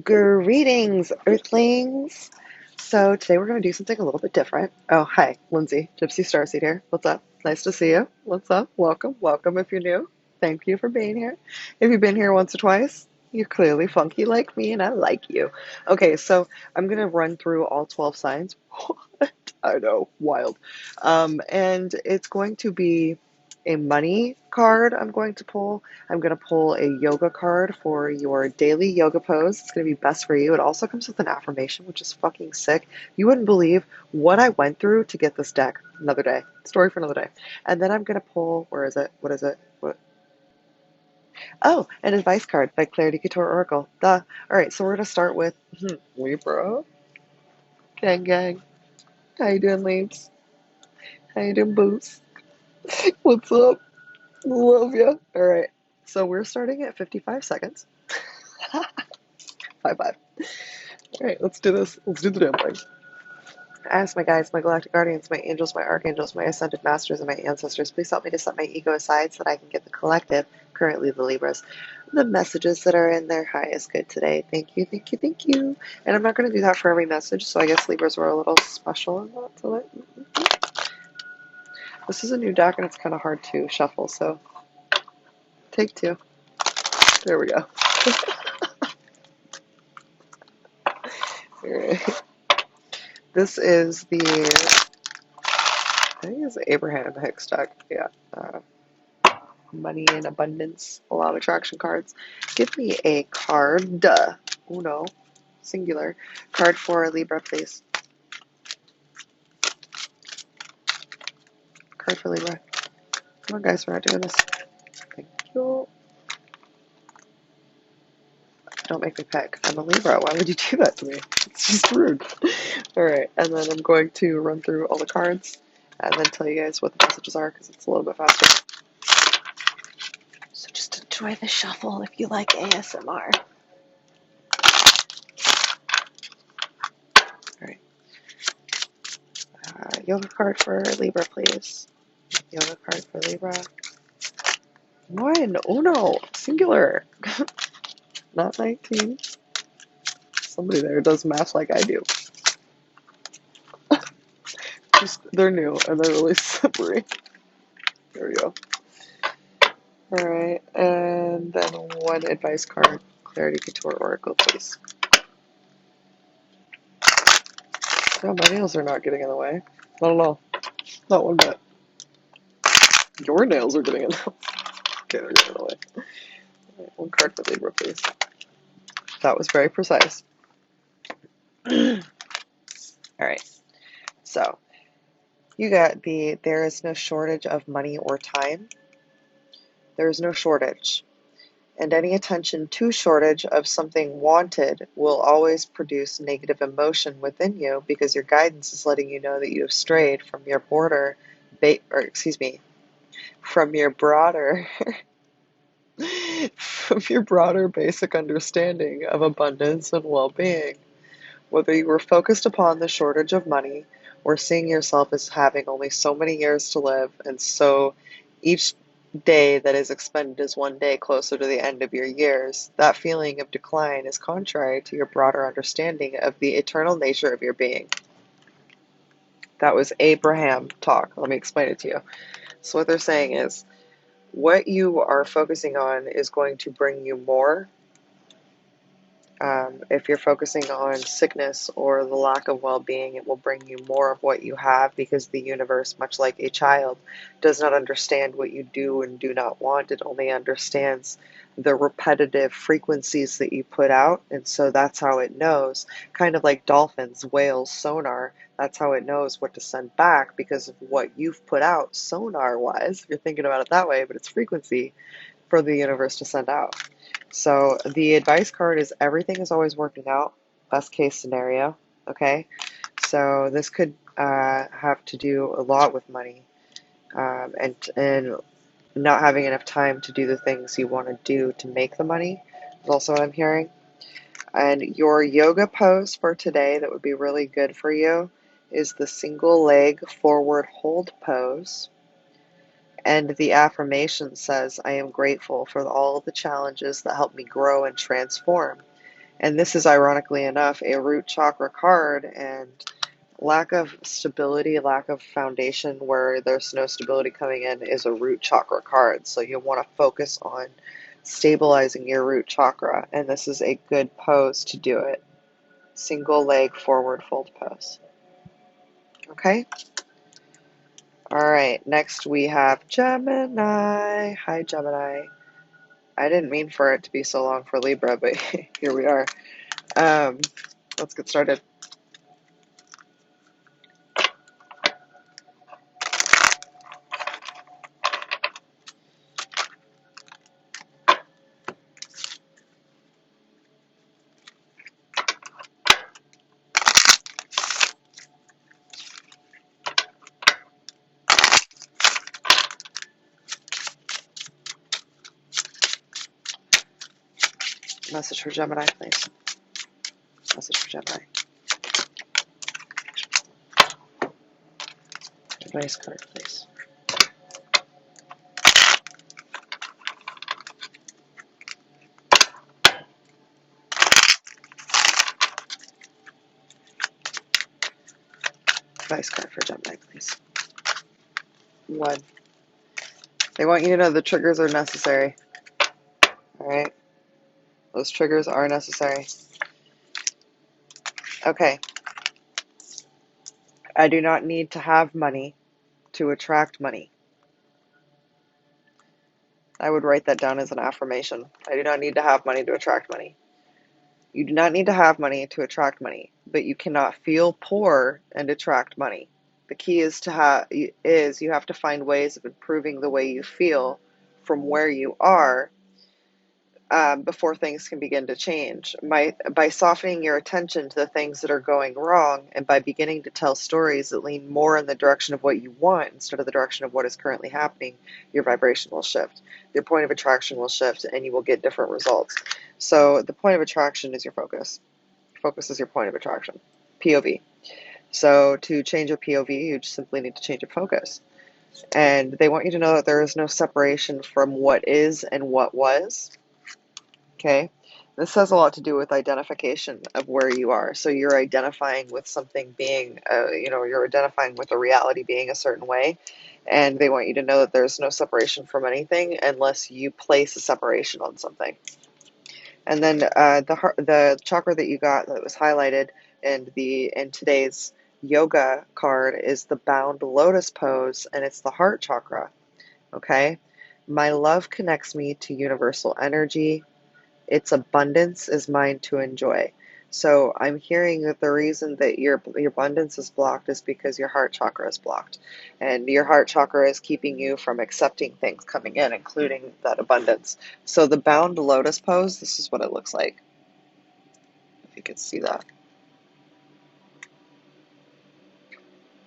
Greetings, Earthlings. So today we're going to do something a little bit different. Oh, hi, Lindsay, Gypsy Starseed here. What's up? Nice to see you. What's up? Welcome. Welcome if you're new. Thank you for being here. If you've been here once or twice, you're clearly funky like me and I like you. Okay, so I'm going to run through all 12 signs. I know, wild. And it's going to be a money card I'm going to pull. I'm going to pull a yoga card for your daily yoga pose. It's going to be best for you. It also comes with an affirmation, which is fucking sick. You wouldn't believe what I went through to get this deck. Another day. Story for another day. And then I'm going to pull, where is it? What is it? What? Oh, an advice card by Clarity Couture Oracle. Duh. All right, so we're going to start with Libra. Gang, gang. How you doing, Leaves? How you doing, Boots? What's up? Love ya. All right, so we're starting at 55 seconds. 5-5. All right, let's do this. Let's do the damn thing. I ask my guides, my galactic guardians, my angels, my archangels, my ascended masters, and my ancestors, please help me to set my ego aside so that I can get the collective, currently the Libras, the messages that are in their highest good today. Thank you, thank you, thank you. And I'm not going to do that for every message, so I guess Libras were a little special in that today. This is a new deck, and it's kind of hard to shuffle, so take two. There we go. All right. This is I think it's Abraham Hicks deck. Yeah. Money and abundance, a lot of attraction cards. Give me a card. Uno. Singular. Card for Libra, please. Card for Libra. Come on, guys, we're not doing this. Thank you. Don't make me pick. I'm a Libra. Why would you do that to me? It's just rude. Alright, and then I'm going to run through all the cards and then tell you guys what the messages are because it's a little bit faster. So just enjoy the shuffle if you like ASMR. Alright. Yoga card for Libra, please. Yoga card for Libra. One. Uno. Singular. Not 19. Somebody there does math like I do. Just, they're new and they're really slippery. There we go. Alright, and then one advice card. Clarity Couture Oracle, please. Oh, my nails are not getting in the way. Not at all. Not one bit. Your nails are getting in the way. Okay, they're getting in the way. Right, one card for Libra, please. That was very precise. Alright, so you got there is no shortage of money or time. There is no shortage. And any attention to shortage of something wanted will always produce negative emotion within you because your guidance is letting you know that you have strayed from your from your broader from your broader basic understanding of abundance and well-being. Whether you were focused upon the shortage of money or seeing yourself as having only so many years to live, and so each day that is expended is one day closer to the end of your years, that feeling of decline is contrary to your broader understanding of the eternal nature of your being. That was Abraham talk. Let me explain it to you. So what they're saying is, what you are focusing on is going to bring you more. If you're focusing on sickness or the lack of well-being, it will bring you more of what you have because the universe, much like a child, does not understand what you do and do not want. It only understands the repetitive frequencies that you put out, and so that's how it knows. Kind of like dolphins, whales, sonar, that's how it knows what to send back because of what you've put out sonar-wise. If you're thinking about it that way, but it's frequency for the universe to send out. So the advice card is everything is always working out, best case scenario, okay? So this could have to do a lot with money and not having enough time to do the things you want to do to make the money is also what I'm hearing. And your yoga pose for today that would be really good for you is the single leg forward hold pose. And the affirmation says, I am grateful for all the challenges that help me grow and transform. And this is, ironically enough, a root chakra card, and lack of stability, lack of foundation where there's no stability coming in is a root chakra card. So you want to focus on stabilizing your root chakra, and this is a good pose to do it. Single leg forward fold pose. Okay? Alright, next we have Gemini. Hi, Gemini. I didn't mean for it to be so long for Libra, but here we are. Let's get started. Message for Gemini, please. Message for Gemini. Advice card, please. Advice card for Gemini, please. 1. They want you to know the triggers are necessary. Alright? Those triggers are necessary. Okay. I do not need to have money to attract money. I would write that down as an affirmation. I do not need to have money to attract money. You do not need to have money to attract money, but you cannot feel poor and attract money. The key is you have to find ways of improving the way you feel from where you are before things can begin to change. By softening your attention to the things that are going wrong, and by beginning to tell stories that lean more in the direction of what you want instead of the direction of what is currently happening, your vibration will shift. Your point of attraction will shift, and you will get different results. So the point of attraction is your focus. Focus is your point of attraction. POV. So to change your POV, you just simply need to change your focus. And they want you to know that there is no separation from what is and what was. Okay, this has a lot to do with identification of where you are. So you're identifying with something being, you're identifying with a reality being a certain way. And they want you to know that there's no separation from anything unless you place a separation on something. And then the chakra that you got that was highlighted in today's yoga card is the bound lotus pose, and it's the heart chakra. Okay, my love connects me to universal energy. Its abundance is mine to enjoy. So I'm hearing that the reason that your abundance is blocked is because your heart chakra is blocked. And your heart chakra is keeping you from accepting things coming in, including that abundance. So the bound lotus pose, this is what it looks like. If you can see that.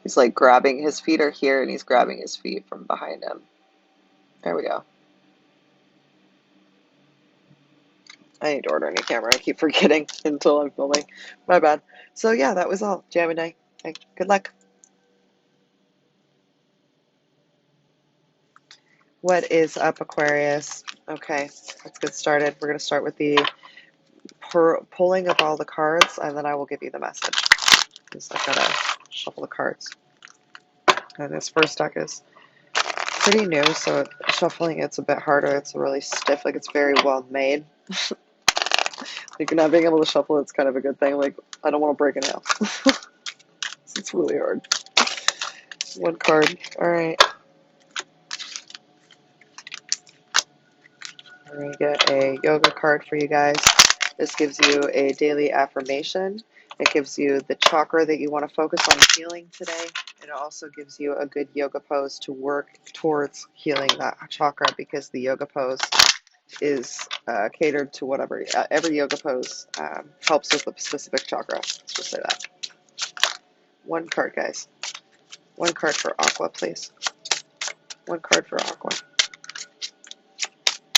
He's like grabbing, his feet are here and he's grabbing his feet from behind him. There we go. I need to order a new camera. I keep forgetting until I'm filming. My bad. So yeah, that was all. Gemini. Good luck. What is up, Aquarius? Okay, let's get started. We're going to start with the pulling of all the cards, and then I will give you the message. Because I've got to shuffle the cards. And this first deck is pretty new, so shuffling it's a bit harder. It's really stiff, like it's very well made. Like not being able to shuffle it's kind of a good thing. Like I don't want to break a nail. It's really hard. One card. Alright. We're going to get a yoga card for you guys. This gives you a daily affirmation. It gives you the chakra that you want to focus on healing today. And it also gives you a good yoga pose to work towards healing that chakra, because the yoga pose is catered to whatever. Every yoga pose helps with a specific chakra. Let's just say that. One card, guys. One card for Aqua, please. One card for Aqua.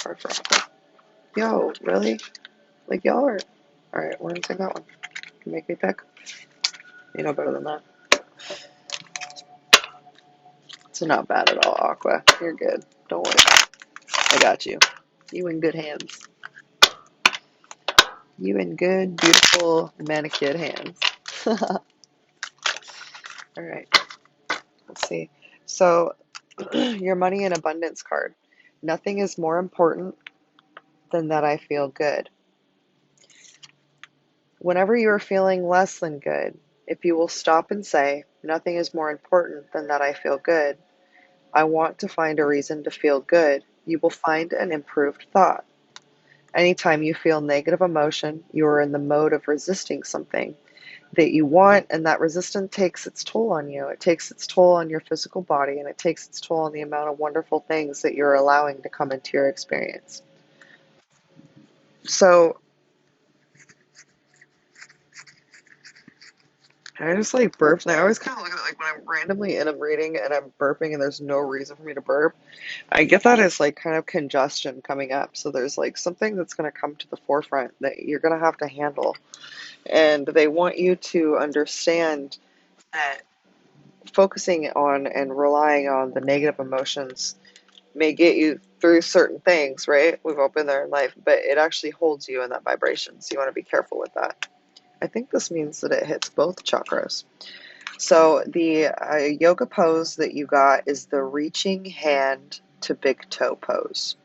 Card for Aqua. Yo, really? Like y'all are... Alright, we're gonna take that one. You make me pick? You know better than that. It's not bad at all, Aqua. You're good. Don't worry. I got you. You in good hands. You in good, beautiful, manicured hands. All right, let's see. So, your money and abundance card. Nothing is more important than that I feel good. Whenever you are feeling less than good, if you will stop and say, nothing is more important than that I feel good, I want to find a reason to feel good, you will find an improved thought. Anytime you feel negative emotion, you are in the mode of resisting something that you want, and that resistance takes its toll on you. It takes its toll on your physical body, and it takes its toll on the amount of wonderful things that you're allowing to come into your experience. So I just like burped, and I always kind of look at it like when I'm randomly in a reading and I'm burping and there's no reason for me to burp. I get that as like kind of congestion coming up. So there's like something that's going to come to the forefront that you're going to have to handle. And they want you to understand that focusing on and relying on the negative emotions may get you through certain things, right? We've all been there in life, but it actually holds you in that vibration. So you want to be careful with that. I think this means that it hits both chakras. So the yoga pose that you got is the reaching hand to big toe pose.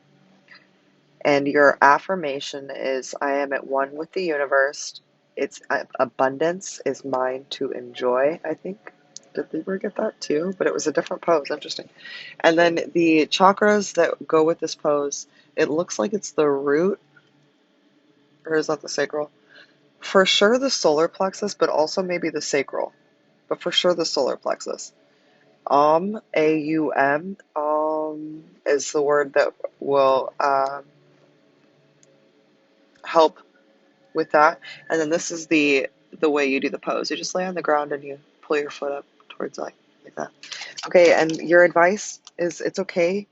And your affirmation is, I am at one with the universe. It's abundance is mine to enjoy, I think. Did Libra get that too? But it was a different pose. Interesting. And then the chakras that go with this pose, it looks like it's the root, or is that the sacral? For sure the solar plexus, but also maybe the sacral. But for sure the solar plexus. A-U-M, is the word that will help with that. And then this is the way you do the pose. You just lay on the ground and you pull your foot up towards like that. Okay, and your advice is it's okay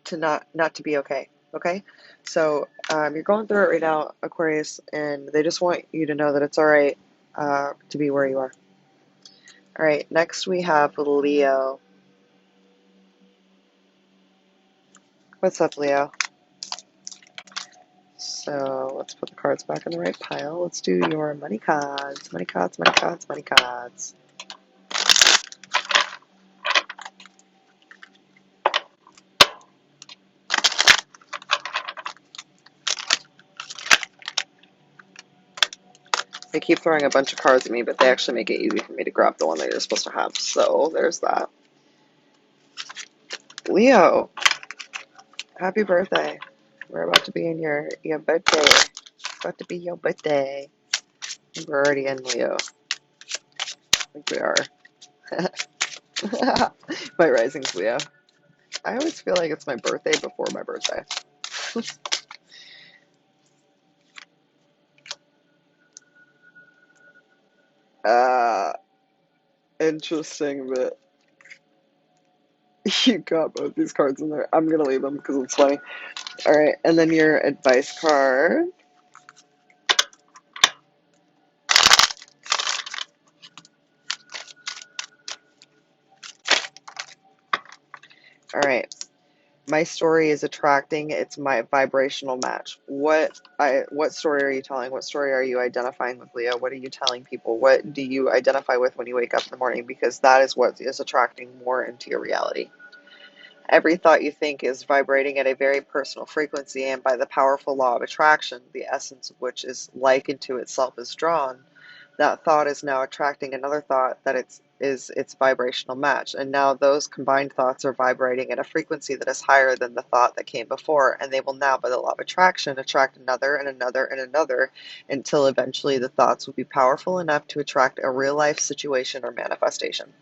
to not to be okay. Okay, so you're going through it right now, Aquarius, and they just want you to know that it's all right to be where you are. All right, next we have Leo. What's up, Leo? So let's put the cards back in the right pile. Let's do your money cards. Money cards, money cards, money cards. They keep throwing a bunch of cards at me, but they actually make it easy for me to grab the one that you're supposed to have. So there's that. Leo, happy birthday. We're about to be in your birthday. About to be your birthday. We're already in Leo. I think we are. My rising's Leo. I always feel like it's my birthday before my birthday. uh, Interesting, but you got both these cards in there. I'm gonna leave them because it's funny. All right, and then your advice card. All right. My story is attracting. It's my vibrational match. What story are you telling? What story are you identifying with, Leo? What are you telling people? What do you identify with when you wake up in the morning? Because that is what is attracting more into your reality. Every thought you think is vibrating at a very personal frequency, and by the powerful law of attraction, the essence of which is likened to itself is drawn. That thought is now attracting another thought that is its vibrational match, and now those combined thoughts are vibrating at a frequency that is higher than the thought that came before, and they will now, by the law of attraction, attract another and another and another until eventually the thoughts will be powerful enough to attract a real life situation or manifestation.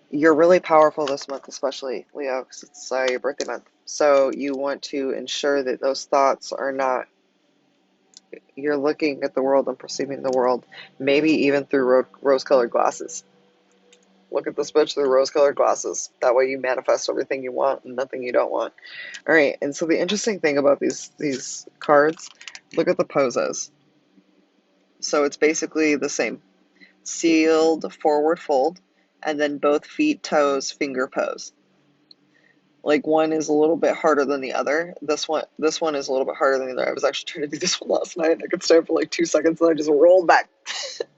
You're really powerful this month, especially Leo, because it's your birthday month. So you want to ensure that those thoughts are not, you're looking at the world and perceiving the world, maybe even through rose-colored glasses. Look at this bitch through rose-colored glasses. That way you manifest everything you want and nothing you don't want. All right, and so the interesting thing about these cards, look at the poses. So it's basically the same. Sealed forward fold, and then both feet, toes, finger pose. Like one is a little bit harder than the other. This one is a little bit harder than the other. I was actually trying to do this one last night. I could stand for like 2 seconds and I just rolled back.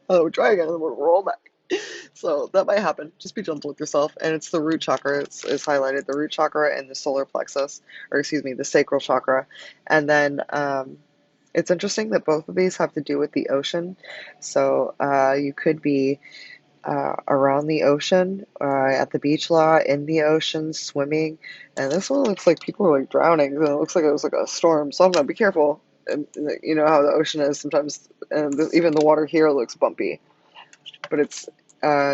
Oh, try again and we'll roll back. So that might happen. Just be gentle with yourself. And it's the root chakra is highlighted. The root chakra and the solar plexus, or excuse me, the sacral chakra. And then it's interesting that both of these have to do with the ocean. So you could be around the ocean, at the beach lot, in the ocean, swimming. And this one looks like people are like drowning. It looks like it was like a storm. So I'm gonna be careful. And you know how the ocean is sometimes, and even the water here looks bumpy. But it's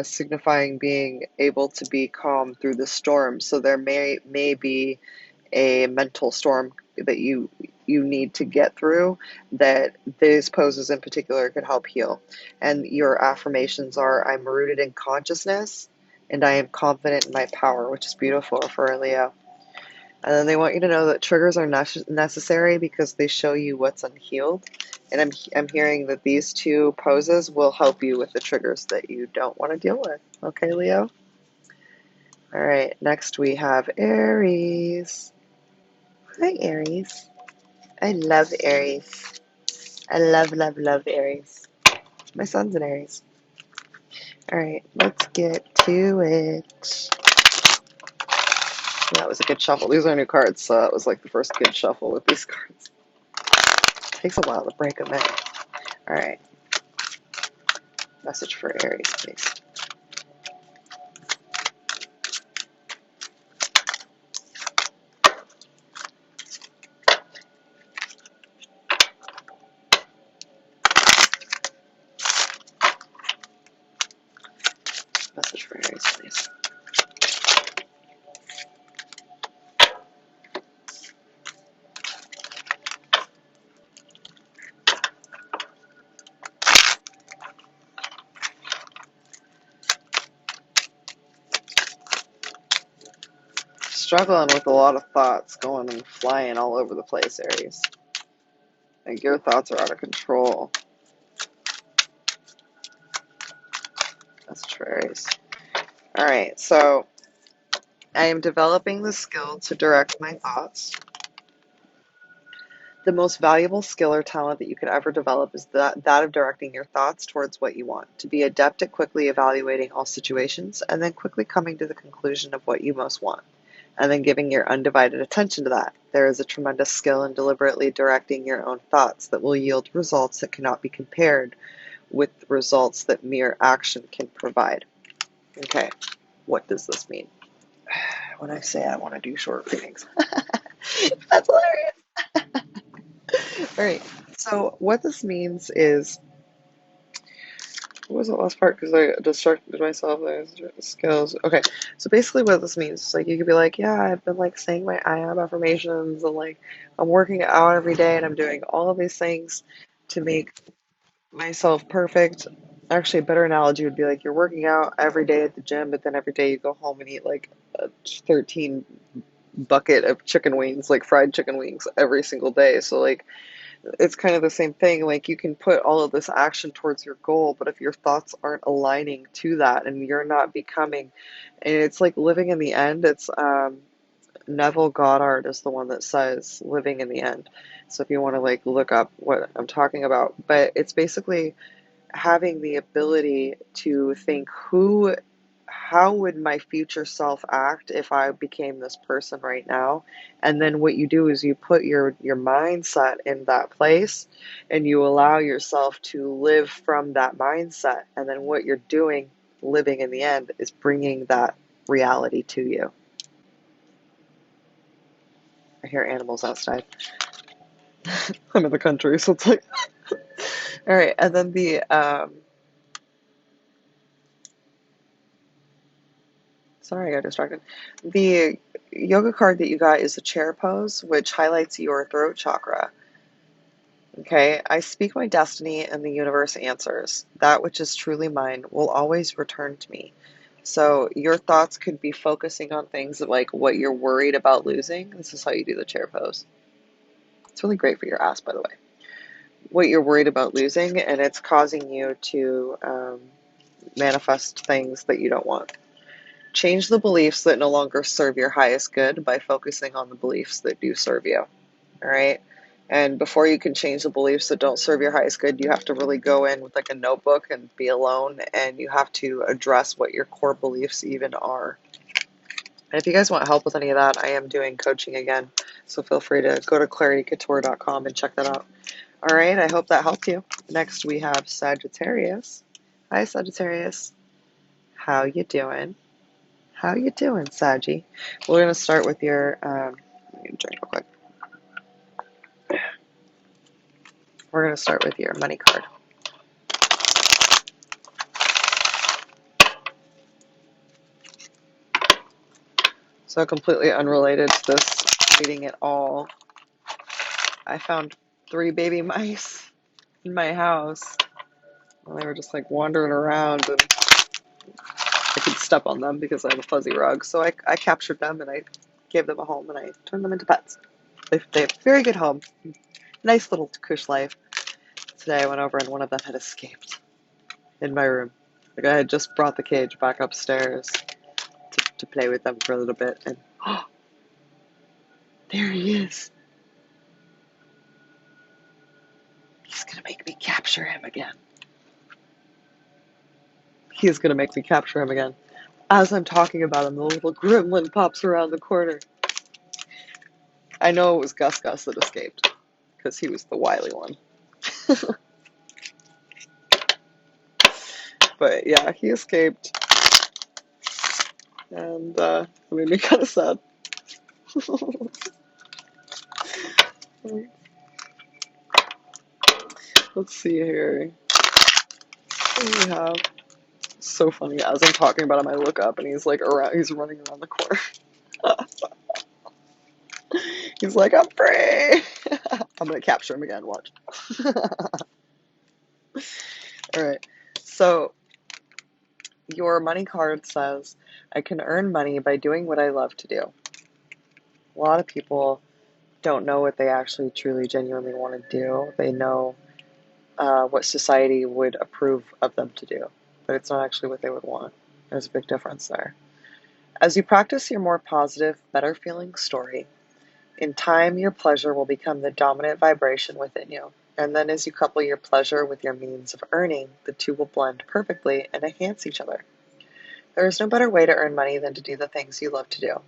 signifying being able to be calm through the storm. So there may be a mental storm that you need to get through that these poses in particular could help heal. And your affirmations are, I'm rooted in consciousness and I am confident in my power, which is beautiful for a Leo. And then they want you to know that triggers are necessary because they show you what's unhealed. And I'm hearing that these two poses will help you with the triggers that you don't want to deal with. Okay, Leo? All right, next we have Aries. Hi, Aries. I love Aries. I love, love, love Aries. My son's an Aries. All right, let's get to it. That was a good shuffle. These are new cards, so that was like the first good shuffle with these cards. It takes a while to break them in. All right. Message for Aries, please. Message for Aries, please. Struggling with a lot of thoughts going and flying all over the place, Aries. Like your thoughts are out of control. Message for Aries. All right, so I am developing the skill to direct my thoughts. The most valuable skill or talent that you could ever develop is that of directing your thoughts towards what you want. To be adept at quickly evaluating all situations and then quickly coming to the conclusion of what you most want, and then giving your undivided attention to that. There is a tremendous skill in deliberately directing your own thoughts that will yield results that cannot be compared with the results that mere action can provide. Okay, what does this mean? When I say I want to do short readings, that's hilarious. All right. So what this means is, what was the last part? Because I distracted myself. Skills. Okay. So basically, what this means is like you could be like, yeah, I've been like saying my I am affirmations and like I'm working out every day and I'm doing all of these things to make myself perfect. Actually, a better analogy would be like you're working out every day at the gym, but then every day you go home and eat like a 13 bucket of chicken wings, like fried chicken wings every single day. So like it's kind of the same thing. Like you can put all of this action towards your goal, but if your thoughts aren't aligning to that and you're not becoming, and it's like living in the end. It's Neville Goddard is the one that says living in the end. So if you want to like look up what I'm talking about, but it's basically having the ability to think how would my future self act if I became this person right now? And then what you do is you put your mindset in that place and you allow yourself to live from that mindset. And then what you're doing, living in the end, is bringing that reality to you. I hear animals outside. I'm in the country, so it's like, all right. And then sorry, I got distracted. The yoga card that you got is the chair pose, which highlights your throat chakra. Okay, I speak my destiny and the universe answers. That which is truly mine will always return to me. So your thoughts could be focusing on things like what you're worried about losing. This is how you do the chair pose. It's really great for your ass, by the way. What you're worried about losing, and it's causing you to manifest things that you don't want. Change the beliefs that no longer serve your highest good by focusing on the beliefs that do serve you. All right. And before you can change the beliefs that don't serve your highest good, you have to really go in with like a notebook and be alone, and you have to address what your core beliefs even are. And if you guys want help with any of that, I am doing coaching again. So feel free to go to claritycouture.com and check that out. All right. I hope that helped you. Next, we have Sagittarius. Hi, Sagittarius. How you doing? How you doing, Saggy? We're going to start with your, let me drink real quick. We're going to start with your money card. So completely unrelated to this reading at all, I found 3 baby mice in my house. And they were just like wandering around, and I could step on them because I have a fuzzy rug. So I captured them and I gave them a home and I turned them into pets. They have a very good home. Nice little cush life. Today I went over and one of them had escaped in my room. Like I had just brought the cage back upstairs to play with them for a little bit, and oh, there he is. He's gonna make me capture him again. He is gonna make me capture him again. As I'm talking about him, the little gremlin pops around the corner. I know it was Gus Gus that escaped, because he was the wily one. But yeah, he escaped, and it made me kind of sad. Let's see here. What do we have? So funny. As I'm talking about him, I look up and he's like around. He's running around the corner. He's like, I'm free. I'm gonna capture him again. Watch. All right. So your money card says, "I can earn money by doing what I love to do." A lot of people don't know what they actually, truly, genuinely want to do. They know what society would approve of them to do, but it's not actually what they would want. There's a big difference there. As you practice your more positive, better feeling story, in time your pleasure will become the dominant vibration within you. And then as you couple your pleasure with your means of earning, the two will blend perfectly and enhance each other. There is no better way to earn money than to do the things you love to do.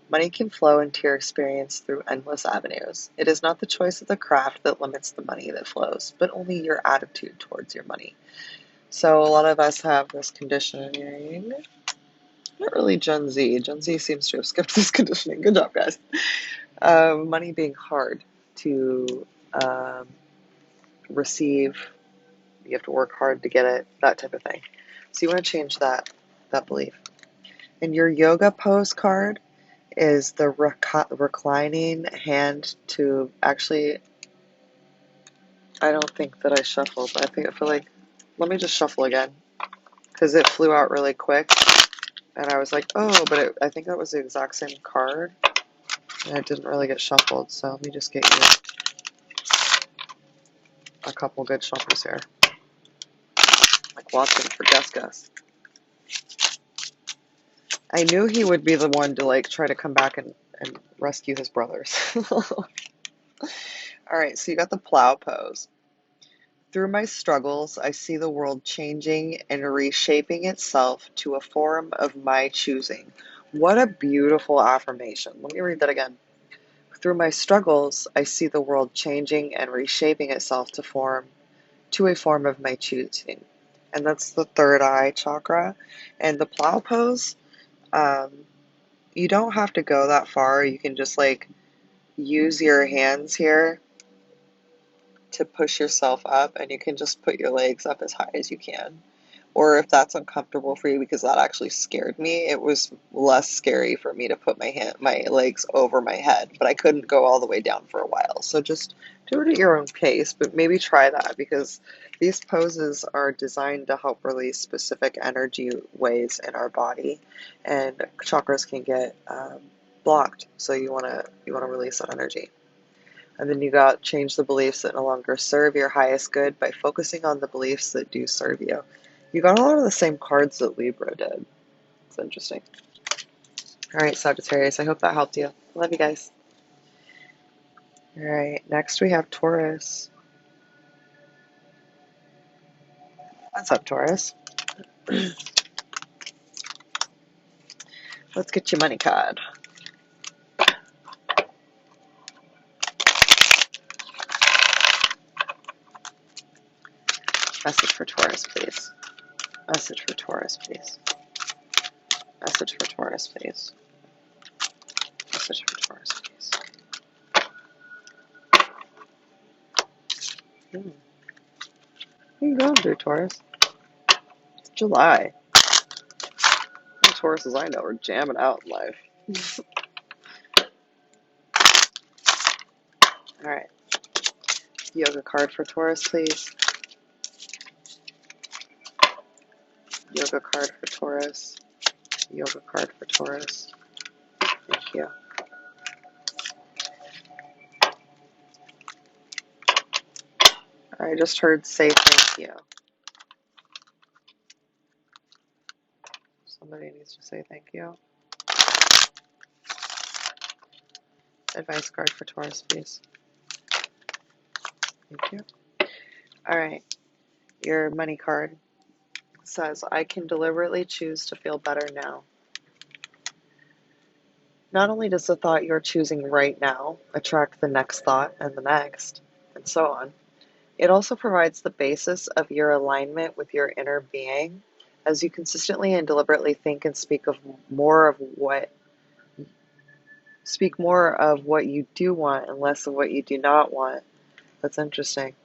Money can flow into your experience through endless avenues. It is not the choice of the craft that limits the money that flows, but only your attitude towards your money. So a lot of us have this conditioning. Not really Gen Z. Gen Z seems to have skipped this conditioning. Good job, guys. Money being hard to receive. You have to work hard to get it, that type of thing. So you want to change that belief. And your yoga pose card is the reclining hand to actually, I don't think that I shuffled. I feel like, let me just shuffle again, because it flew out really quick. And I was like, oh, but I think that was the exact same card. And it didn't really get shuffled. So let me just get you a couple good shuffles here. Like watching for Gus Gus. I knew he would be the one to like try to come back and rescue his brothers. Alright, so you got the plow pose. Through my struggles, I see the world changing and reshaping itself to a form of my choosing. What a beautiful affirmation. Let me read that again. Through my struggles, I see the world changing and reshaping itself to a form of my choosing. And that's the third eye chakra. And the plow pose, you don't have to go that far. You can just like use your hands here to push yourself up, and you can just put your legs up as high as you can. Or if that's uncomfortable for you, because that actually scared me, it was less scary for me to put my legs over my head, but I couldn't go all the way down for a while. So just do it at your own pace, but maybe try that, because these poses are designed to help release specific energy waves in our body, and chakras can get blocked. So you want to release that energy. And then you got change the beliefs that no longer serve your highest good by focusing on the beliefs that do serve you. You got a lot of the same cards that Libra did. It's interesting. All right, Sagittarius, I hope that helped you. Love you guys. All right, next we have Taurus. What's up, Taurus? Let's get your money card. Message for Taurus, please. Message for Taurus, please. Message for Taurus, please. Message for Taurus, please. What are you going through, Taurus? It's July. The Tauruses I know are jamming out in life. All right. Yoga card for Taurus, please. Yoga card for Taurus. Yoga card for Taurus. Thank you. I just heard say thank you. Somebody needs to say thank you. Advice card for Taurus, please. Thank you. All right. Your money card says, I can deliberately choose to feel better now. Not only does the thought you're choosing right now attract the next thought and the next, and so on, it also provides the basis of your alignment with your inner being as you consistently and deliberately think and speak more of what you do want and less of what you do not want. That's interesting.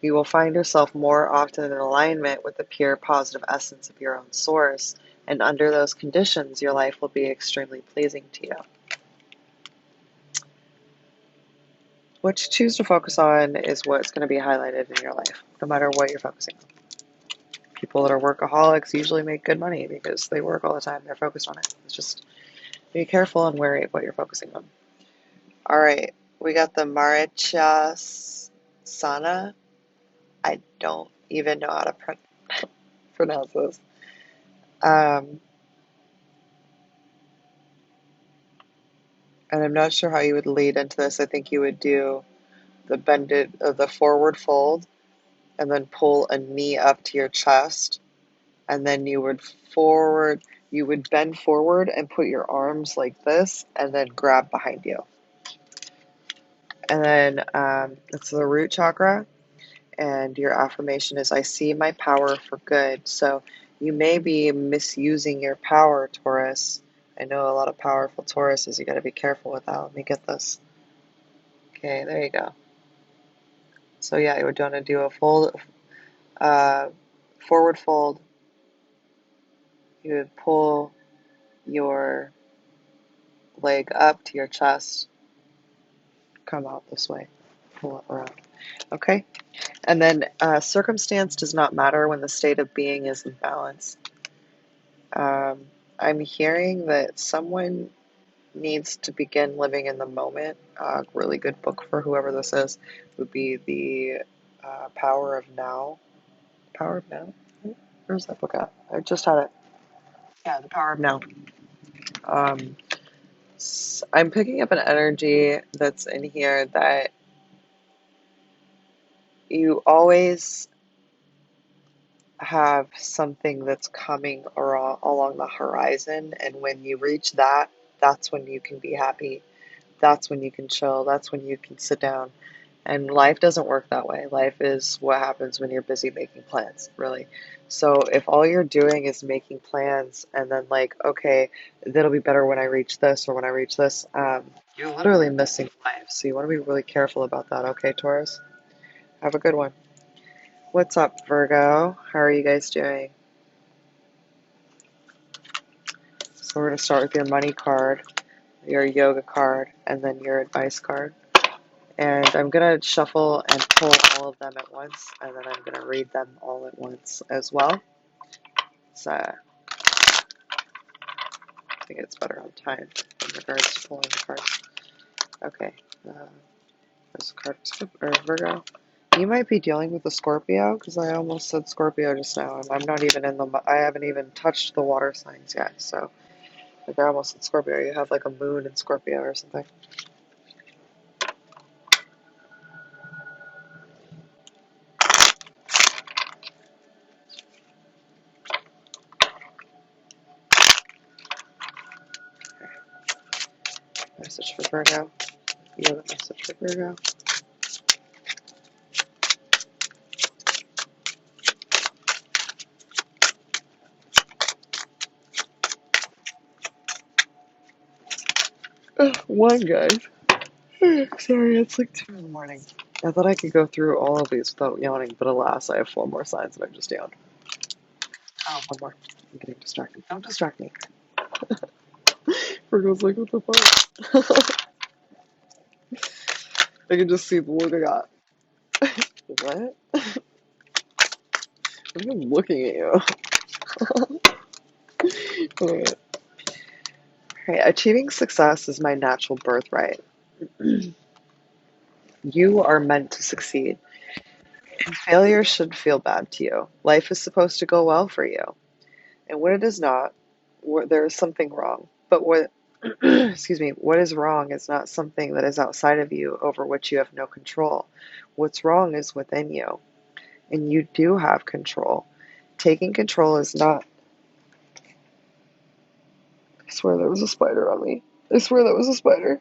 You will find yourself more often in alignment with the pure positive essence of your own source, and under those conditions, your life will be extremely pleasing to you. What you choose to focus on is what's going to be highlighted in your life, no matter what you're focusing on. People that are workaholics usually make good money because they work all the time. They're focused on it. It's just be careful and wary of what you're focusing on. All right, we got the Marachasana. I don't even know how to pronounce this. And I'm not sure how you would lead into this. I think you would do the forward fold, and then pull a knee up to your chest, and then you would bend forward and put your arms like this, and then grab behind you. And then it's the root chakra, and your affirmation is, I see my power for good. So you may be misusing your power, Taurus. I know a lot of powerful Tauruses. You got to be careful with that. Let me get this. Okay, there you go. So yeah, you would want to do a forward fold. You would pull your leg up to your chest, come out this way, pull it around. Okay? And then circumstance does not matter when the state of being is in balance. I'm hearing that someone needs to begin living in the moment. A really good book for whoever this is would be the Power of Now. Power of Now? Where's that book at? I just had it. Yeah, The Power of Now. I'm picking up an energy that's in here that you always have something that's coming along the horizon, and when you reach that, that's when you can be happy. That's when you can chill. That's when you can sit down. And life doesn't work that way. Life is what happens when you're busy making plans, really. So if all you're doing is making plans and then like, okay, that'll be better when I reach this or when I reach this, you're literally missing life. So you want to be really careful about that. Okay, Taurus? Have a good one. What's up, Virgo? How are you guys doing? So we're going to start with your money card, your yoga card, and then your advice card. And I'm going to shuffle and pull all of them at once, and then I'm going to read them all at once as well. So I think it's better on time in regards to pulling the cards. Okay, this card or Virgo. You might be dealing with a Scorpio, because I almost said Scorpio just now. I'm not even I haven't even touched the water signs yet, so Like I almost said Scorpio. You have like a moon in Scorpio or something. Message for Virgo. You have a message for Virgo. One, guys. Sorry, it's like 2 in the morning. I thought I could go through all of these without yawning, but alas, I have 4 more signs and I just yawned. Oh, one more. I'm getting distracted. Don't distract me. Virgo's like, what the fuck? I can just see the look I got. What? I'm even looking at you. Alright. Achieving success is my natural birthright. You are meant to succeed. And failure should feel bad to you. Life is supposed to go well for you. And when it is not, there is something wrong. But what, excuse me, what is wrong is not something that is outside of you over which you have no control. What's wrong is within you. And you do have control. Taking control is not. I swear there was a spider on me. I swear that was a spider.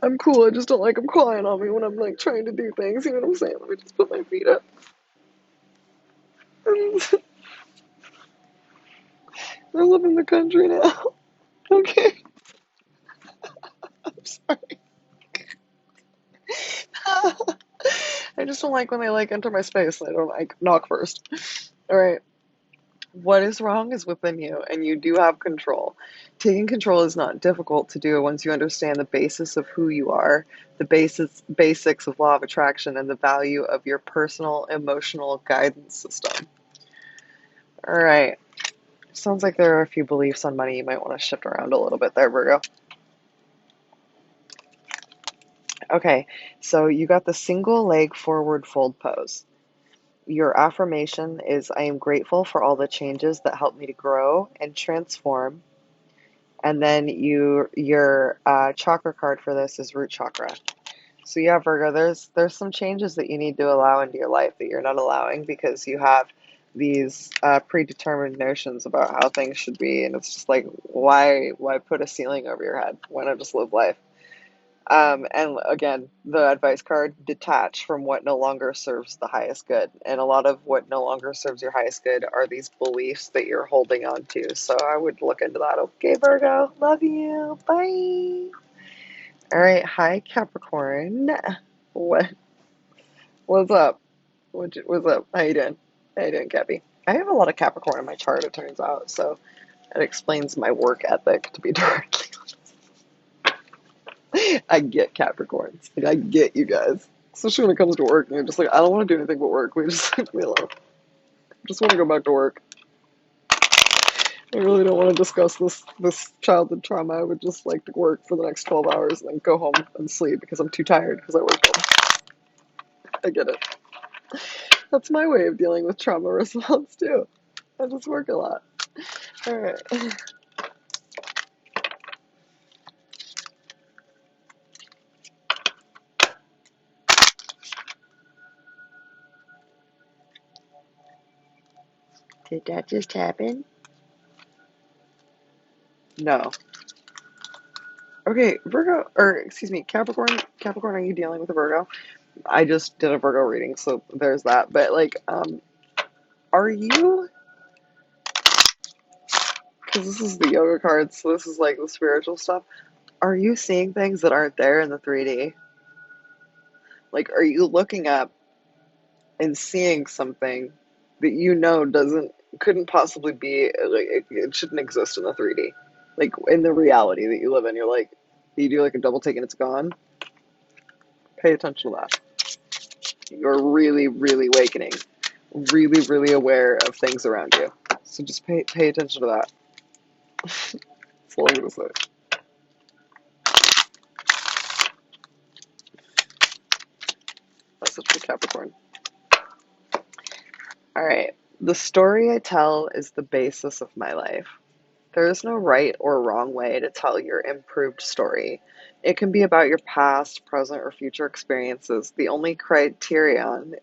I'm cool, I just don't like them clawing on me when I'm like trying to do things, you know what I'm saying? Let me just put my feet up. I live in the country now. Okay. I'm sorry. I just don't like when they like enter my space. I don't like knock first. Alright. What is wrong is within you, and you do have control. Taking control is not difficult to do once you understand the basis of who you are, the basics of law of attraction, and the value of your personal emotional guidance system. All right. Sounds like there are a few beliefs on money you might want to shift around a little bit there, Virgo. Okay, so you got the single leg forward fold pose. Your affirmation is, I am grateful for all the changes that help me to grow and transform. And then your chakra card for this is root chakra. So yeah, Virgo, there's some changes that you need to allow into your life that you're not allowing because you have these predetermined notions about how things should be, and it's just like, why put a ceiling over your head? Why not just live life? And again, the advice card, detach from what no longer serves the highest good. And a lot of what no longer serves your highest good are these beliefs that you're holding on to. So I would look into that. Okay, Virgo, love you. Bye. All right, hi Capricorn. What? What's up? What's up? How you doing? How you doing, Cappy? I have a lot of Capricorn in my chart, it turns out, so it explains my work ethic, to be directly honest. I get Capricorns. Like, I get you guys. Especially when it comes to work, and you're just like, I don't want to do anything but work. We just leave me alone. I just want to go back to work. I really don't want to discuss this childhood trauma. I would just like to work for the next 12 hours and then go home and sleep because I'm too tired because I work home. I get it. That's my way of dealing with trauma response too. I just work a lot. Alright. Did that just happen? No. Okay, Virgo, or excuse me, Capricorn. Capricorn, are you dealing with a Virgo? I just did a Virgo reading, so there's that. But like, are you? Because this is the yoga cards, so this is like the spiritual stuff. Are you seeing things that aren't there in the 3D? Like, are you looking up and seeing something that you know couldn't possibly be, like, it shouldn't exist in the 3D? Like, in the reality that you live in, you're like, you do like a double take and it's gone? Pay attention to that. You're really, really awakening, really, really aware of things around you. So just pay attention to that. That's all I'm gonna say. Message for Capricorn. All right. The story I tell is the basis of my life. There is no right or wrong way to tell your improved story. It can be about your past, present, or future experiences. The only criterion,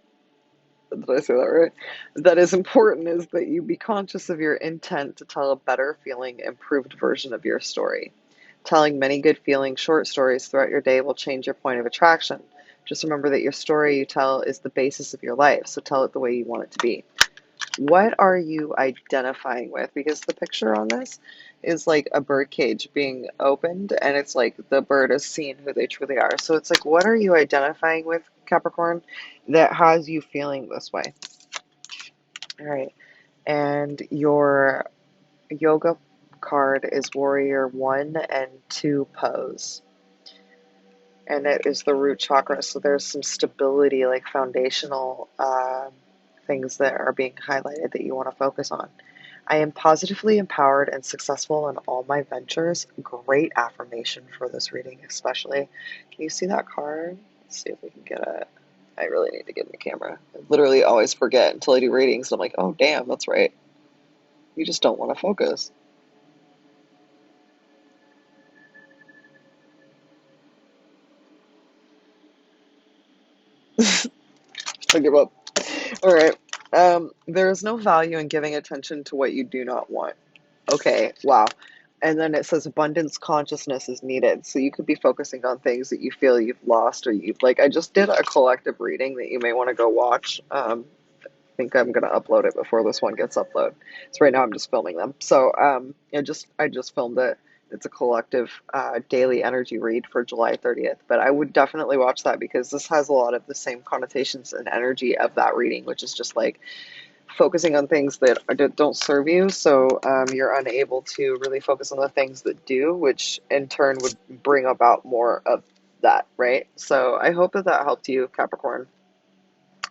did I say that right? That is important is that you be conscious of your intent to tell a better feeling, improved version of your story. Telling many good feeling short stories throughout your day will change your point of attraction. Just remember that your story you tell is the basis of your life, so tell it the way you want it to be. What are you identifying with? Because the picture on this is like a bird cage being opened, and it's like the bird is seeing who they truly are. So it's like, what are you identifying with, Capricorn, that has you feeling this way? All right. And your yoga card is Warrior 1 and 2 pose. And it is the root chakra. So there's some stability, like foundational things that are being highlighted that you want to focus on. I am positively empowered and successful in all my ventures. Great affirmation for this reading, especially. Can you see that card? Let's see if we can get it. I really need to get in the camera. I literally always forget until I do readings. I'm like, oh, damn, that's right. You just don't want to focus. I give up. All right. There is no value in giving attention to what you do not want. Okay, wow. And then it says abundance consciousness is needed. So you could be focusing on things that you feel you've lost or you've like. I just did a collective reading that you may want to go watch. I think I'm gonna upload it before this one gets uploaded. So right now I'm just filming them. So I just filmed it. It's a collective daily energy read for July 30th. But I would definitely watch that because this has a lot of the same connotations and energy of that reading, which is just like focusing on things that don't serve you, so you're unable to really focus on the things that do, which in turn would bring about more of that, right? So I hope that that helped you, Capricorn,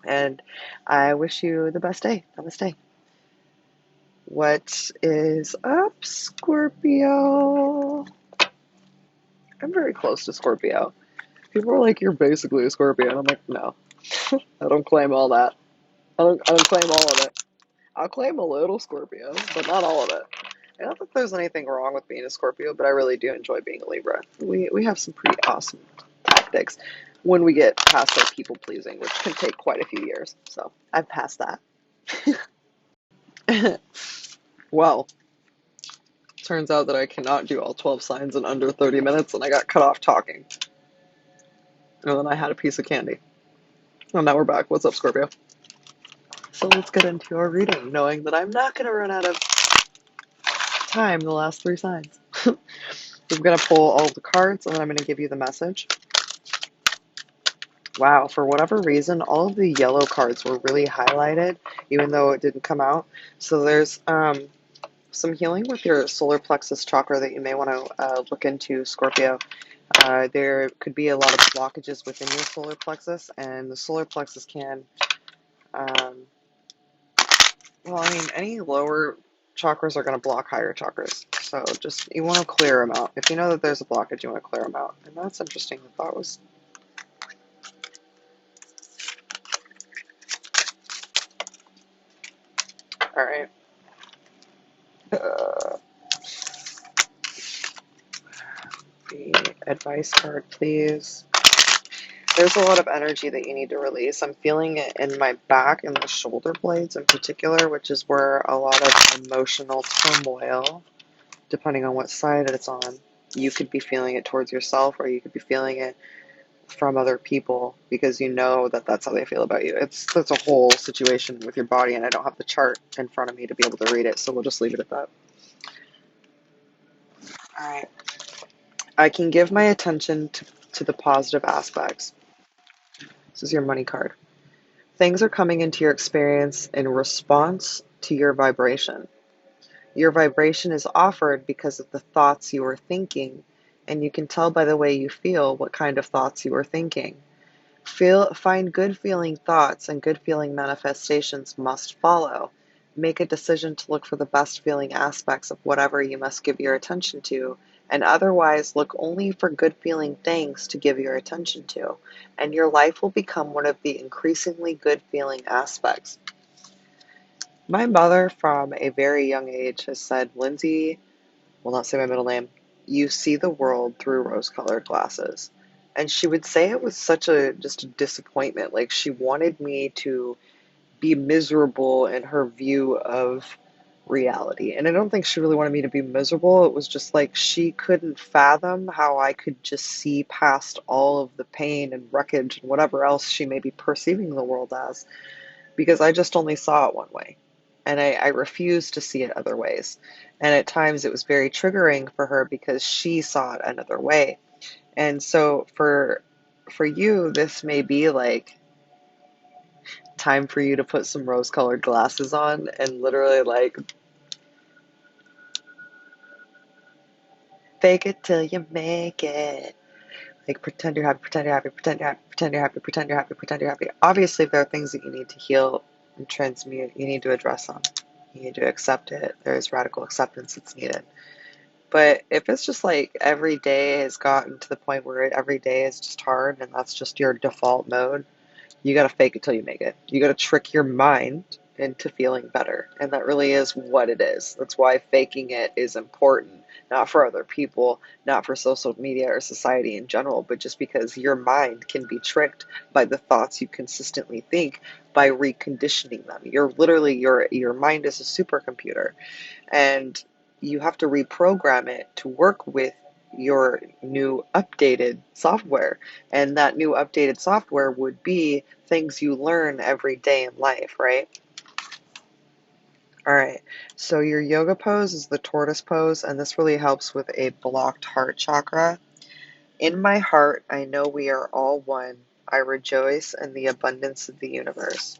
and I wish you the best day. Namaste. What is up, Scorpio? I'm very close to Scorpio. People are like, you're basically a Scorpio, and I'm like, no, I don't claim all that. I don't claim all of it. I'll claim a little Scorpio, but not all of it. I don't think there's anything wrong with being a Scorpio, but I really do enjoy being a Libra. We have some pretty awesome tactics when we get past our people pleasing, which can take quite a few years. So I've passed that. Well, turns out that I cannot do all 12 signs in under 30 minutes, and I got cut off talking. And then I had a piece of candy. Oh, now we're back. What's up, Scorpio? So let's get into our reading, knowing that I'm not going to run out of time the last 3 signs. I'm going to pull all the cards, and then I'm going to give you the message. Wow, for whatever reason, all of the yellow cards were really highlighted, even though it didn't come out. So there's some healing with your solar plexus chakra that you may want to look into, Scorpio. There could be a lot of blockages within your solar plexus, and the solar plexus can, well, I mean, any lower chakras are going to block higher chakras. So just, you want to clear them out. If you know that there's a blockage, you want to clear them out. And that's interesting. I thought was. All right. The advice card, please. There's a lot of energy that you need to release. I'm feeling it in my back and the shoulder blades in particular, which is where a lot of emotional turmoil, depending on what side it's on, you could be feeling it towards yourself, or you could be feeling it from other people because you know that that's how they feel about you. That's a whole situation with your body, and I don't have the chart in front of me to be able to read it, so we'll just leave it at that. All right. I can give my attention to the positive aspects. This is your money card. Things are coming into your experience in response to your vibration. Your vibration is offered because of the thoughts you are thinking, and you can tell by the way you feel what kind of thoughts you are thinking. Find good feeling thoughts, and good feeling manifestations must follow. Make a decision to look for the best feeling aspects of whatever you must give your attention to, and otherwise look only for good feeling things to give your attention to, and your life will become one of the increasingly good feeling aspects. My mother from a very young age has said, Lindsay, will not say my middle name, you see the world through rose-colored glasses. And she would say it was such a just a disappointment. Like she wanted me to be miserable in her view of reality. And I don't think she really wanted me to be miserable. It was just like she couldn't fathom how I could just see past all of the pain and wreckage and whatever else she may be perceiving the world as, because I just only saw it one way. And I refused to see it other ways. And at times it was very triggering for her because she saw it another way. And so for you, this may be like time for you to put some rose colored glasses on and literally like fake it till you make it. Like pretend you're happy, pretend you're happy, pretend you're happy, pretend you're happy, pretend you're happy, pretend you're happy. Obviously, if there are things that you need to heal and transmute, you need to address them. You need to accept it. There's radical acceptance that's needed. But if it's just like every day has gotten to the point where every day is just hard and that's just your default mode, you got to fake it till you make it. You got to trick your mind into feeling better. And that really is what it is. That's why faking it is important, not for other people, not for social media or society in general, but just because your mind can be tricked by the thoughts you consistently think by reconditioning them. You're literally, your mind is a supercomputer, and you have to reprogram it to work with your new updated software. And that new updated software would be things you learn every day in life, right? All right. So your yoga pose is the tortoise pose, and this really helps with a blocked heart chakra. In my heart, I know we are all one. I rejoice in the abundance of the universe.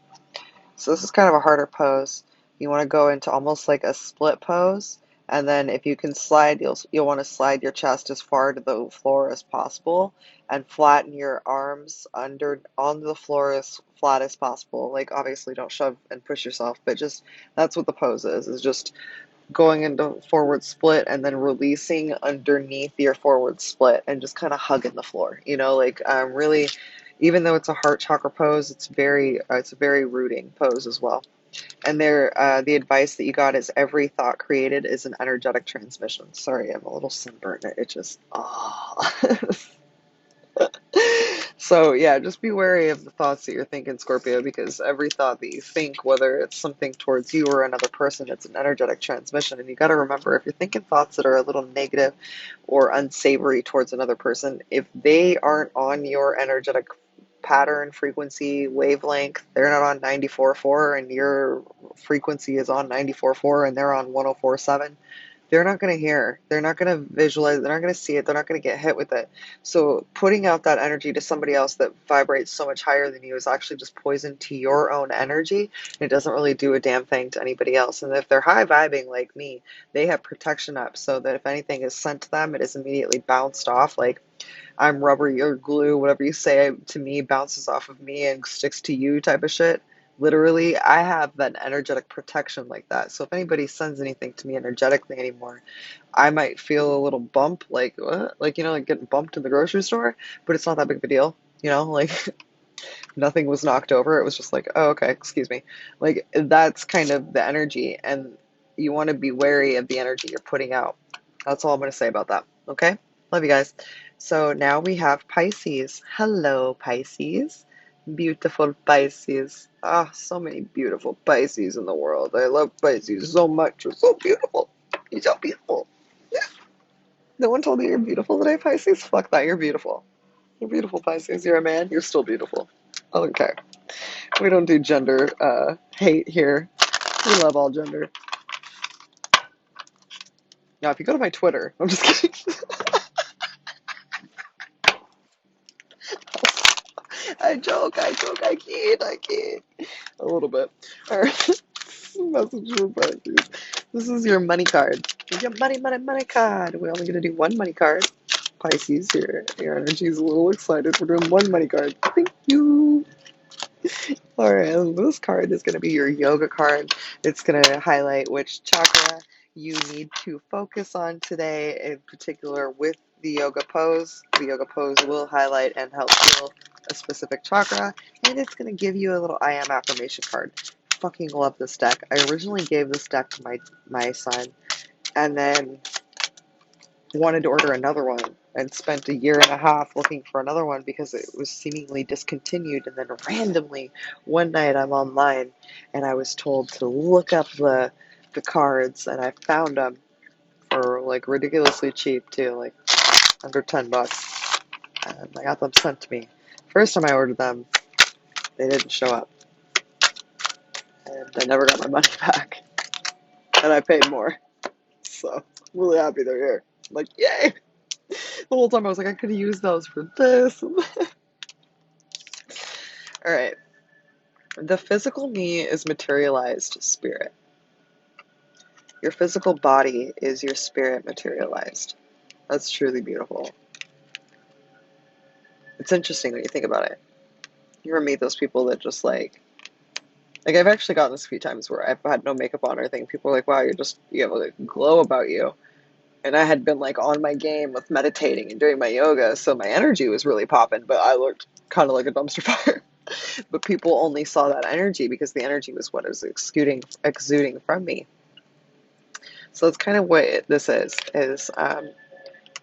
So this is kind of a harder pose. You want to go into almost like a split pose, and then if you can slide, you'll want to slide your chest as far to the floor as possible, and flatten your arms under onto the floor as flat as possible. Like obviously, don't shove and push yourself, but just that's what the pose is just going into forward split and then releasing underneath your forward split and just kind of hugging the floor. Like really, even though it's a heart chakra pose, it's a very rooting pose as well. And the advice that you got is every thought created is an energetic transmission. Sorry, I'm a little sunburned. It just, oh. So yeah, just be wary of the thoughts that you're thinking, Scorpio, because every thought that you think, whether it's something towards you or another person, it's an energetic transmission. And you got to remember, if you're thinking thoughts that are a little negative or unsavory towards another person, if they aren't on your energetic pattern, frequency, wavelength, they're not on 94.4 and your frequency is on 94.4 and they're on 104.7, they're not going to hear, they're not going to visualize, they're not going to see it, they're not going to get hit with it. So putting out that energy to somebody else that vibrates so much higher than you is actually just poison to your own energy. It doesn't really do a damn thing to anybody else. And if they're high vibing like me, they have protection up so that if anything is sent to them, it is immediately bounced off. Like I'm rubber, you're glue, whatever you say to me bounces off of me and sticks to you type of shit. Literally, I have that energetic protection like that. So if anybody sends anything to me energetically anymore, I might feel a little bump, like what? Like getting bumped in the grocery store, but it's not that big of a deal. Like nothing was knocked over. It was just like, oh, okay, excuse me. Like that's kind of the energy, and you want to be wary of the energy you're putting out. That's all I'm going to say about that. Okay? Love you guys. So now we have Pisces. Hello, Pisces. Beautiful Pisces. Ah, so many beautiful Pisces in the world. I love Pisces so much. You're so beautiful. You're so beautiful. No one told you you're beautiful today, Pisces? Fuck that, you're beautiful. You're beautiful, Pisces. You're a man. You're still beautiful. I don't care. We don't do gender hate here. We love all gender. Now, if you go to my Twitter, I'm just kidding. I kid. A little bit. All right. Message for Pisces. This is your money card. Your money card. We're only going to do one money card. Pisces, your energy is a little excited. We're doing one money card. Thank you. All right, and this card is going to be your yoga card. It's going to highlight which chakra you need to focus on today, in particular with the yoga pose. The yoga pose will highlight and help heal a specific chakra, and it's going to give you a little I am affirmation card. Fucking love this deck. I originally gave this deck to my son, and then wanted to order another one and spent a year and a half looking for another one because it was seemingly discontinued. And then randomly one night I'm online and I was told to look up the cards, and I found them for like ridiculously cheap too, like under $10, and I got them sent to me. First time I ordered them, they didn't show up, and I never got my money back, and I paid more. So I'm really happy they're here. Like, yay! The whole time I was like, I could use those for this. All right. The physical me is materialized spirit. Your physical body is your spirit materialized. That's truly beautiful. It's interesting when you think about it. You ever meet those people that just like I've actually gotten this a few times where I've had no makeup on or anything. People are like, wow, you have a glow about you. And I had been like on my game with meditating and doing my yoga, so my energy was really popping, but I looked kind of like a dumpster fire. But people only saw that energy because the energy was what was exuding from me. So that's kind of what this is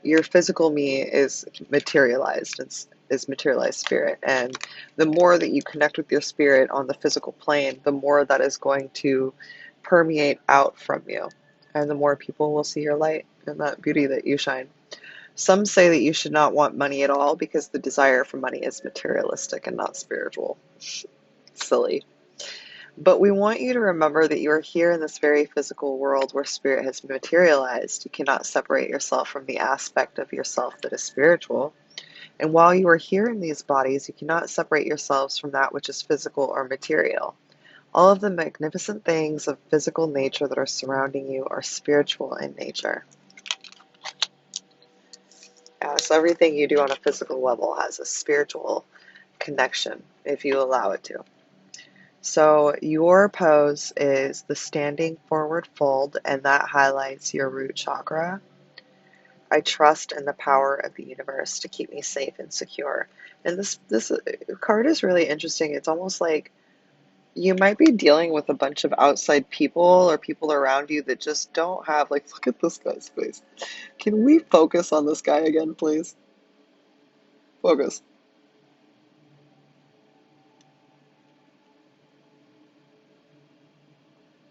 your physical me is materialized. Is materialized spirit. And the more that you connect with your spirit on the physical plane, the more that is going to permeate out from you. And the more people will see your light and that beauty that you shine. Some say that you should not want money at all because the desire for money is materialistic and not spiritual. Silly. But we want you to remember that you are here in this very physical world where spirit has materialized. You cannot separate yourself from the aspect of yourself that is spiritual. And while you are here in these bodies, you cannot separate yourselves from that which is physical or material. All of the magnificent things of physical nature that are surrounding you are spiritual in nature. So everything you do on a physical level has a spiritual connection if you allow it to. So your pose is the standing forward fold, and that highlights your root chakra. I trust in the power of the universe to keep me safe and secure. And this card is really interesting. It's almost like you might be dealing with a bunch of outside people or people around you that just don't have, like, look at this guy's face. Can we focus on this guy again, please? Focus.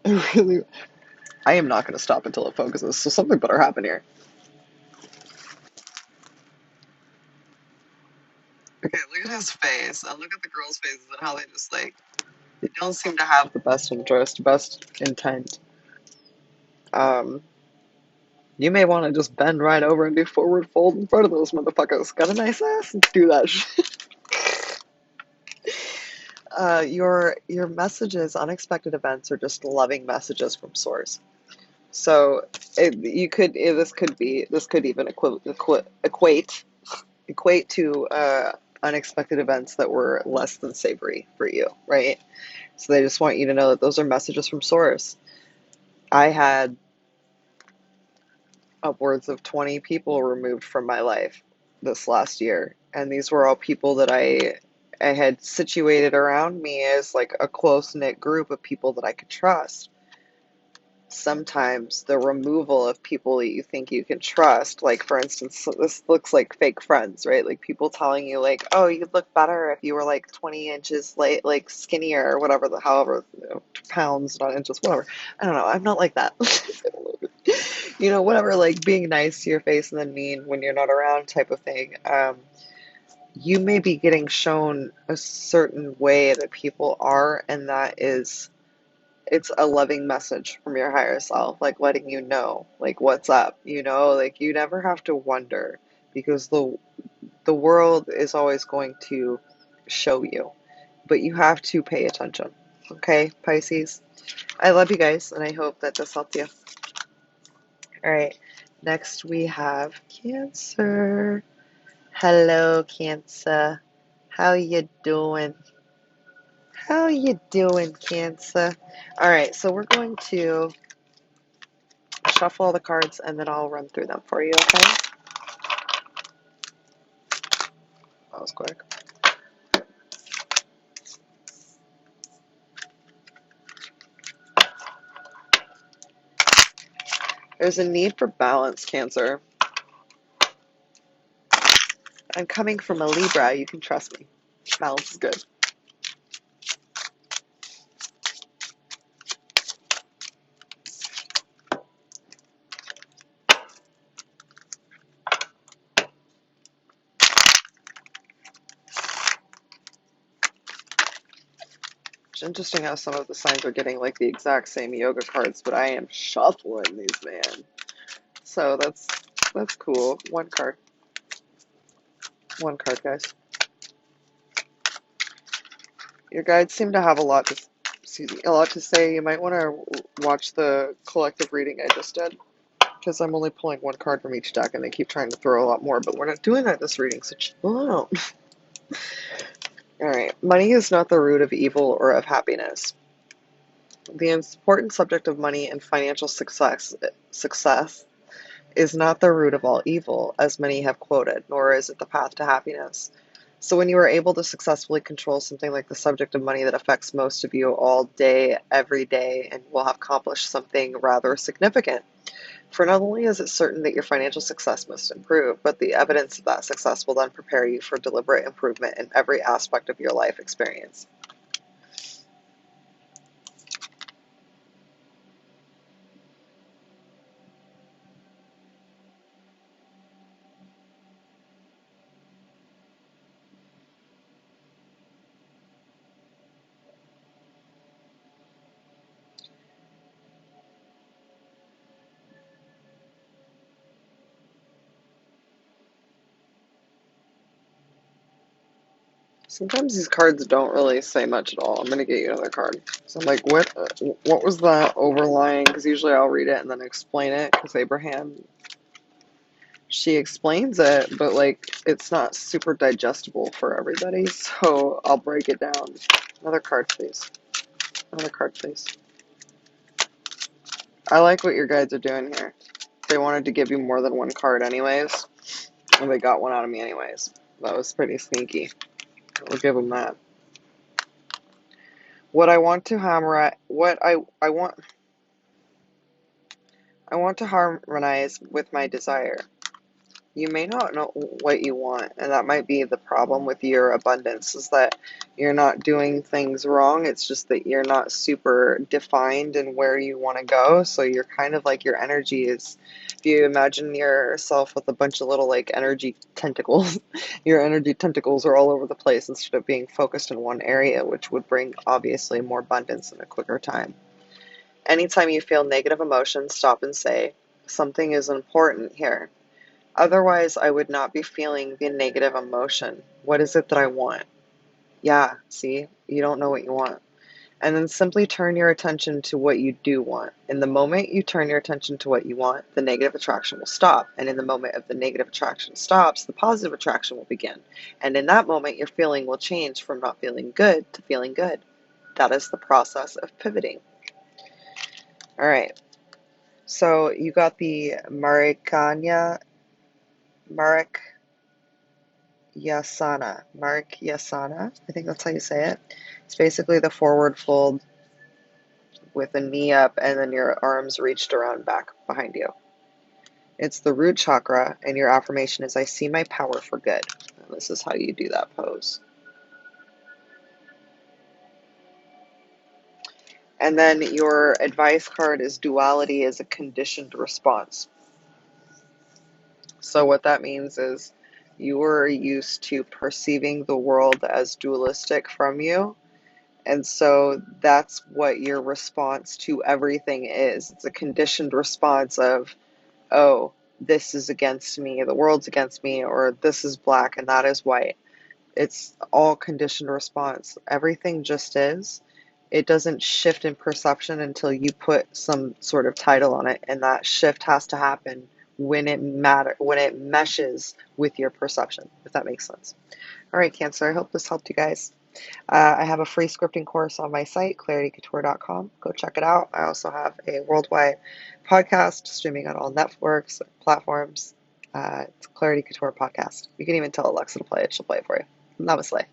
I am not going to stop until it focuses, so something better happen here. Okay, look at his face, and look at the girls' faces and how they just, like, they don't seem to have the best interest, best intent. Um, you may want to just bend right over and do forward fold in front of those motherfuckers. Got a nice ass? Do that shit. Your messages, unexpected events, are just loving messages from source. So this could even equate to unexpected events that were less than savory for you, right? So they just want you to know that those are messages from source. I had upwards of 20 people removed from my life this last year, and these were all people that I had situated around me as like a close-knit group of people that I could trust. Sometimes the removal of people that you think you can trust, like for instance, this looks like fake friends, right? Like people telling you like, oh, you'd look better if you were like 20 inches like skinnier or whatever, however, pounds, not inches, whatever. I don't know. I'm not like that. Whatever, like being nice to your face and then mean when you're not around type of thing. You may be getting shown a certain way that people are, and it's a loving message from your higher self, like letting you know, like what's up, like you never have to wonder because the world is always going to show you, but you have to pay attention. Okay, Pisces? I love you guys, and I hope that this helped you. All right, next we have Cancer. Hello, Cancer. How you doing? How you doing, Cancer? All right, so we're going to shuffle all the cards and then I'll run through them for you, okay? That was quick. There's a need for balance, Cancer. And coming from a Libra, you can trust me. Balance is good. It's interesting how some of the signs are getting like the exact same yoga cards, but I am shuffling these, man. So that's cool. One card, guys. Your guides seem to have a lot to, a lot to say. You might want to watch the collective reading I just did, because I'm only pulling one card from each deck, and they keep trying to throw a lot more. But we're not doing that this reading, so chill out. All right, money is not the root of evil or of happiness. The important subject of money and financial success is not the root of all evil, as many have quoted, nor is it the path to happiness. So when you are able to successfully control something like the subject of money that affects most of you all day, every day, and will have accomplished something rather significant. For not only is it certain that your financial success must improve, but the evidence of that success will then prepare you for deliberate improvement in every aspect of your life experience. Sometimes these cards don't really say much at all. I'm going to get you another card. So I'm like, what was that overlying? Because usually I'll read it and then explain it, because Abraham, she explains it, but like it's not super digestible for everybody, so I'll break it down. Another card, please. Another card, please. I like what your guides are doing here. They wanted to give you more than one card anyways, and they got one out of me anyways. That was pretty sneaky. We'll give them that. What I want to hammer at, I want to harmonize with my desire. You may not know what you want, and that might be the problem with your abundance, is that you're not doing things wrong. It's just that you're not super defined in where you want to go. So you're kind of like, your energy is, if you imagine yourself with a bunch of little like energy tentacles, your energy tentacles are all over the place instead of being focused in one area, which would bring obviously more abundance in a quicker time. Anytime you feel negative emotions, stop and say, something is important here. Otherwise, I would not be feeling the negative emotion. What is it that I want? Yeah, see, you don't know what you want. And then simply turn your attention to what you do want. In the moment you turn your attention to what you want, the negative attraction will stop. And in the moment of the negative attraction stops, the positive attraction will begin. And in that moment, your feeling will change from not feeling good to feeling good. That is the process of pivoting. All right. So you got the Marek Yasana, I think that's how you say it. It's basically the forward fold with a knee up and then your arms reached around back behind you. It's the root chakra, and your affirmation is, I see my power for good. And this is how you do that pose. And then your advice card is, duality is a conditioned response. So what that means is you are used to perceiving the world as dualistic from you. And so that's what your response to everything is. It's a conditioned response of, oh, this is against me, the world's against me, or this is black and that is white. It's all conditioned response. Everything just is. It doesn't shift in perception until you put some sort of title on it, and that shift has to happen when it meshes with your perception, if that makes sense. All right, Cancer, I hope this helped you guys. I have a free scripting course on my site, claritycouture.com. Go check it out. I also have a worldwide podcast streaming on all networks, platforms. It's Clarity Couture Podcast. You can even tell Alexa to play it. She'll play it for you. Namaste.